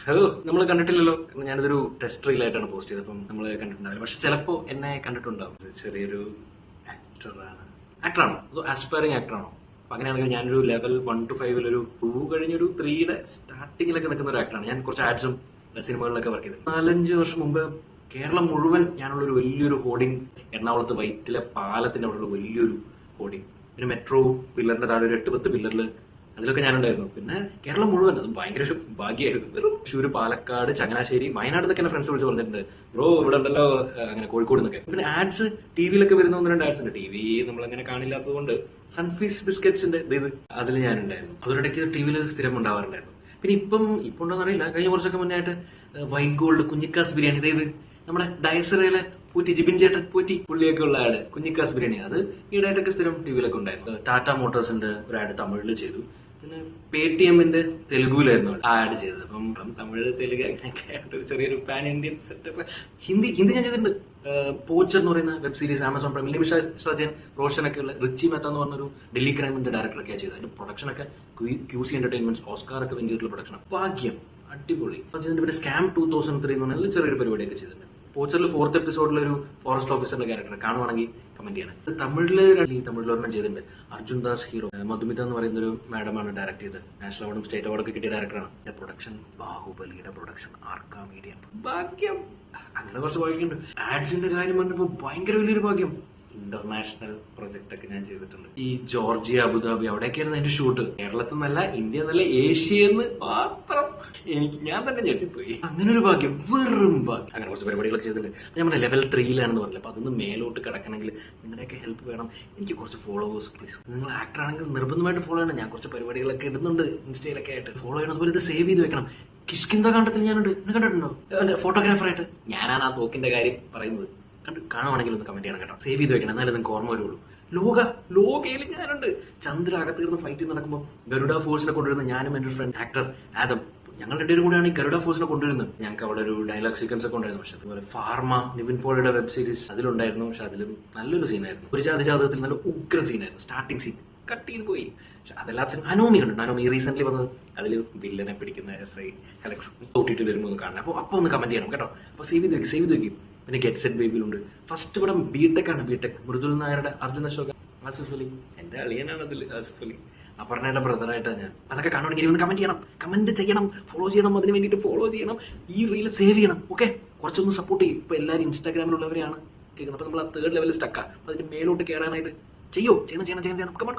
Hello, നമ്മൾ കണ്ടിട്ടില്ലല്ലോ. ഞാനിതൊരു ടെസ്റ്റ് റീലായിട്ടാണ് പോസ്റ്റ് ചെയ്തത്. അപ്പം നമ്മൾ കണ്ടിട്ടുണ്ടാവില്ല, പക്ഷെ ചിലപ്പോൾ എന്നെ കണ്ടിട്ടുണ്ടാവും. ചെറിയൊരു ആക്ടറാണോ അതോ ആസ്പയറിംഗ് ആക്ടറാണോ? അപ്പൊ അങ്ങനെയാണെങ്കിൽ ഞാനൊരു ലെവൽ 1 to 5 ഒരു 2 കഴിഞ്ഞൊരു 3യുടെ സ്റ്റാർട്ടിങ്ങിലൊക്കെ നിൽക്കുന്ന ഒരു ആക്ടറാണ്. ഞാൻ കുറച്ച് ആഡ്സും സിനിമകളിലൊക്കെ വർക്ക് ചെയ്തത്. 4-5 വർഷം മുമ്പ് കേരളം മുഴുവൻ ഞാനുള്ളൊരു വലിയൊരു ഹോർഡിങ്, എറണാകുളത്ത് വൈറ്റിലെ പാലത്തിന്റെ അവിടെയുള്ള വലിയൊരു ഹോർഡിങ്, പിന്നെ മെട്രോ പില്ലറിന്റെ താഴെ ഒരു 8-10 പില്ലറിൽ അതിലൊക്കെ ഞാനുണ്ടായിരുന്നു. പിന്നെ കേരളം മുഴുവൻ, അത് ഭയങ്കര ഒരു ഭാഗ്യമായിരുന്നു. വെറും തൃശ്ശൂർ, പാലക്കാട്, ചങ്ങനാശ്ശേരി, വയനാട് എന്നൊക്കെ എന്നെ ഫ്രണ്ട്സ് വിളിച്ച് പറഞ്ഞിട്ടുണ്ട്, ബ്രോ ഇവിടെ ഉണ്ടല്ലോ, അങ്ങനെ കോഴിക്കോട് നിന്നൊക്കെ. പിന്നെ ആഡ്സ് ടി വിയിലൊക്കെ വരുന്ന 1-2 ആഡ്സ് ഉണ്ട്. ടി വി നമ്മളങ്ങനെ കാണില്ലാത്തത് കൊണ്ട് സൺഫീസ് ബിസ്ക്കറ്റ്സിന്റെ ഇത് അതിൽ ഞാനുണ്ടായിരുന്നു. അതിനിടയ്ക്ക് ടി വിയിൽ സ്ഥിരം ഉണ്ടാവാറുണ്ടായിരുന്നു. പിന്നെ ഇപ്പം ഉണ്ടോന്ന് അറിയില്ല, കഴിഞ്ഞ കുറച്ചൊക്കെ മുന്നേ ആയിട്ട് വൈറ്റ് ഗോൾഡ് കുഞ്ഞിക്കാസ് ബിരിയാണി, ഇതായത് നമ്മുടെ ഡയസറയിലെ പൂറ്റി ജിബിൻ ചേട്ടൻ പൂറ്റി പുള്ളിയൊക്കെ ഉള്ള ആഡ് കുഞ്ഞിക്കാസ് ബിരിയാണി, അത് ഈടായിട്ടൊക്കെ സ്ഥിരം ടി വിയിലൊക്കെ ഉണ്ടായിരുന്നു. ടാറ്റ മോട്ടോഴ്സിന്റെ ഒരു ആഡ് തമിഴിൽ ചെയ്തു. പിന്നെ പേടിഎമ്മിന്റെ തെലുഗുവിലായിരുന്നു ആഡ് ചെയ്തത്. അപ്പം തമിഴ്, തെലുഗ് അങ്ങനെയൊക്കെ ആയിട്ട് ചെറിയൊരു പാൻ ഇന്ത്യൻ സെറ്റപ്പ്. ഹിന്ദി ഞാൻ ചെയ്തിട്ടുണ്ട്. പോച്ചർ എന്ന് പറയുന്ന വെബ് സീരീസ് ആമസോൺ പ്രൈമിൽ നിമിഷ സജൻ, റോഷനൊക്കെ ഉള്ള റിച്ചി മെത്ത എന്ന് പറഞ്ഞൊരു ഡൽഹി ക്രൈമിന്റെ ഡയറക്ടറൊക്കെ ചെയ്തത്. അതിന്റെ പ്രൊഡക്ഷനൊക്കെ ക്യൂസി എന്റർടൈൻമെന്റ്സ് ഓസ്കാറൊക്കെ വിൻ ചെയ്തിട്ടുള്ള പ്രൊഡക്ഷൻ. ഭാഗ്യം, അടിപൊളി. പിന്നെ സ്കാം 2003 എന്ന് പറഞ്ഞാൽ ചെറിയൊരു പരിപാടിയൊക്കെ ചെയ്തിട്ടുണ്ട്. പോച്ചറിൽ 4th എപ്പിസോഡിലൊരു ഫോറസ്റ്റ് ഓഫീസറിന്റെ ക്യാരക്ടർ കാണുവാണെങ്കിൽ കമന്റ് ചെയ്യണം. തമിഴിൽ ഒരെണ്ണം ചെയ്തിട്ടുണ്ട്. അർജുൻ ദാസ് ഹീറോ, മധുമിത എന്ന് പറയുന്ന ഒരു മാഡമാണ് ഡയറക്ട് ചെയ്തത്. നാഷണൽ അവാർഡും സ്റ്റേറ്റ് അവാർഡൊക്കെ കിട്ടിയ ഡയറക്ടറാണ്. പ്രൊഡക്ഷൻ ബാഹുബലിയുടെ പ്രൊഡക്ഷൻ, ആർക്കാ മീഡിയ. ഭാഗ്യം, അങ്ങനെ കുറച്ച് ഭാഗ്യമുണ്ട്. ആഡ്സിന്റെ കാര്യം പറഞ്ഞപ്പോ ഭയങ്കര വലിയൊരു ഭാഗ്യം. ഇന്റർനാഷണൽ പ്രൊജക്ട് ഒക്കെ ഞാൻ ചെയ്തിട്ടുണ്ട്. ഈ ജോർജിയ, അബുദാബി, അവിടെയൊക്കെയായിരുന്നു അതിന്റെ ഷൂട്ട്. കേരളത്തിൽ നിന്നല്ല, ഇന്ത്യ എന്നല്ല, ഏഷ്യന്ന് മാത്രം. ഞാൻ തന്നെ ഞെട്ടിപ്പോയി. അങ്ങനെ ഒരു ഭാഗ്യം, വെറും ഭാഗ്യം. അങ്ങനെ കുറച്ച് പരിപാടികളൊക്കെ ചെയ്തിട്ടുണ്ട്. ഞാൻ പറഞ്ഞ ലെവൽ 3-ലാണെന്ന് പറഞ്ഞില്ല. അപ്പൊ അതൊന്ന് മേലോട്ട് കിടക്കണമെങ്കിൽ നിങ്ങളുടെയൊക്കെ ഹെൽപ്പ് വേണം. എനിക്ക് കുറച്ച് ഫോളോവേഴ്സ് പ്ലീസ്. നിങ്ങൾ ആക്ടർ ആണെങ്കിൽ നിർബന്ധമായിട്ട് ഫോളോ ചെയ്യണം. ഞാൻ കുറച്ച് പരിപാടികളൊക്കെ ഇടുന്നുണ്ട് ഇൻസ്റ്റയിലൊക്കെ ആയിട്ട്. ഫോളോ ചെയ്യണം. അതുപോലെ ഇത് സേവ് ചെയ്ത് വെക്കണം. കിഷ്കിന്ത കാണ്ഡത്തിൽ ഞാനുണ്ട്, കണ്ടിട്ടുണ്ടോ? ഫോട്ടോഗ്രാഫറായിട്ട് ഞാനാണ് ആ തോക്കിന്റെ കാര്യം പറയുന്നത്. കാണുവാണെങ്കിൽ ഒന്ന് കമന്റ് ചെയ്യണം കേട്ടോ. സേവ് ചെയ്ത് വെക്കണം, എന്നാലും നിങ്ങൾക്ക് ഓർമ്മ വരുള്ളൂ. ലോകയിൽ ഞാനുണ്ട്. ചന്ദ്ര അകത്ത് ഫൈറ്റ് നടക്കുമ്പോൾ ഗരുഡ ഫോഴ്സിനെ കൊണ്ടുവരുന്ന ഞാനും എന്റെ ഫ്രണ്ട് ആക്ടർ ആദം, ഞങ്ങൾ രണ്ടുപേരും കൂടെയാണ് ഈ ഗരുഡ ഫോഴ്സിനെ കൊണ്ടുവരുന്നത്. ഞങ്ങൾക്ക് അവിടെ ഒരു ഡയലോഗ് സീക്വൻസ് ഒക്കെ ഉണ്ടായിരുന്നു. പക്ഷെ അതുപോലെ ഫാർമ, നിവിൻ പോളിയുടെ വെബ് സീരീസ് അതിലുണ്ടായിരുന്നു. പക്ഷെ അതിലും നല്ലൊരു സീനായിരുന്നു. ഒരു ജാതകത്തിൽ നല്ല ഉഗ്ര സീനായിരുന്നു. സ്റ്റാർട്ടിങ് സീൻ കട്ട് ചെയ്ത് പോയി. പക്ഷെ അതെല്ലാത്തിനും അനോമി കണ്ടു. അനോമി റീസെന്റ് വന്നത്, അതിൽ വില്ലനെ പിടിക്കുന്ന SI അലക്സ് ഓട്ടിട്ട് വരുമ്പോൾ ഒന്ന് കാണണം. അപ്പോൾ ഒന്ന് കമന്റ് ചെയ്യണം കേട്ടോ. അപ്പോൾ സേവ് ചെയ്ത് വെക്കും. പിന്നെ ഗെറ്റ് സെറ്റ് ബേബിയിലുണ്ട്. ഫസ്റ്റ് പടം ബിടെക് ആണ്. ബിടെക് മൃദുൽ നായരുടെ, അർജുൻ അശോക്, ആസിഫ് അലി, എന്റെ അളിയനാണ് അതിൽ ആസിഫ് അലി, അപർണയുടെ ബ്രദറായിട്ടാണ് ഞാൻ. അതൊക്കെ കാണുവാണെങ്കിൽ ഒന്ന് കമന്റ് ചെയ്യണം, കമന്റ് ചെയ്യണം, ഫോളോ ചെയ്യണം. അതിന് വേണ്ടിയിട്ട് ഫോളോ ചെയ്യണം, ഈ റീൽ സേവ് ചെയ്യണം. ഓക്കെ, കുറച്ചൊന്ന് സപ്പോർട്ട് ചെയ്യും. ഇപ്പൊ എല്ലാവരും ഇൻസ്റ്റാഗ്രാമിലുള്ളവരെയാണ് കേൾക്കുന്നത്. അപ്പൊ നമ്മൾ ആ 3rd ലെവലിൽ സ്റ്റക്കാ. അതിന്റെ മേലോട്ട് കയറാനായിട്ട് ചെയ്യണം. കമന്റ്